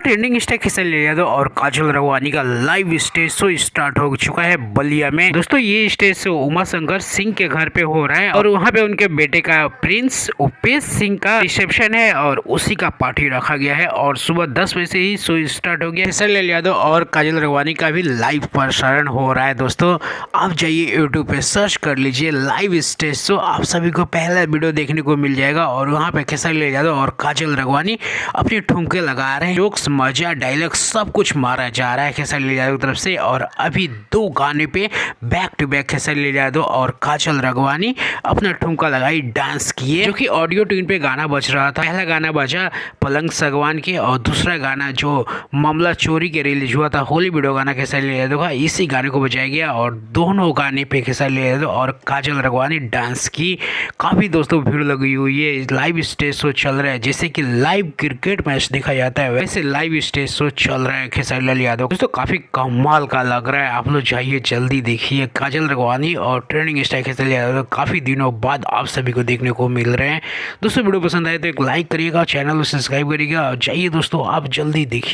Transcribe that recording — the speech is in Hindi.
ट्रेंडिंग स्टार खेसारी यादव और काजल राघवानी का लाइव स्टेज शो स्टार्ट हो चुका है बलिया में। दोस्तों ये स्टेज शो उमा शंकर सिंह के घर पे हो रहा है और वहाँ पे उनके बेटे का प्रिंस उपेश सिंह का रिसेप्शन है और उसी का पार्टी रखा गया है और सुबह 10 बजे से ही शो स्टार्ट हो गया। खेसारी यादव और काजल राघवानी का भी लाइव प्रसारण हो रहा है। दोस्तों आप जाइए यूट्यूब पे सर्च कर लीजिए लाइव स्टेज शो, आप सभी को पहला वीडियो देखने को मिल जाएगा और वहाँ पे खेसारी यादव और काजल राघवानी अपने ठुमके लगा रहे हैं। जोक्स मजा डायलॉग सब कुछ मारा जा रहा है खेसारी यादव की तरफ से। और अभी दो गाने पे back to back Khesari Yadav और काजल राघवानी अपना ठुमका लगाई, डांस किए, जो कि ऑडियो ट्यून पे गाना बज रहा था। पहला गाना बजा पलंग सगवान के और दूसरा गाना जो मामला चोरी के रिलीज हुआ था होली वीडियो गाना खेसारी यादव का, इसी गाने को बजाया गया और दोनों गाने पे खेसारी यादव और काजल राघवानी डांस की। काफ़ी दोस्तों भीड़ लगी हुई है। लाइव स्टेज शो चल रहा है, जैसे कि लाइव क्रिकेट मैच देखा जाता है वैसे लाइव स्टेज शो चल रहा है खेसारी यादव। दोस्तों काफ़ी कमाल का लग रहा है, आप लोग जाइए जल्दी देखिए। काजल राघवानी और ट्रेंडिंग स्टार खेसारी यादव काफ़ी दिनों बाद आप सभी को देखने को मिल रहे हैं। दोस्तों वीडियो पसंद आए तो एक लाइक करिएगा, चैनल को सब्सक्राइब करिएगा और जाइए दोस्तों आप जल्दी देखिए।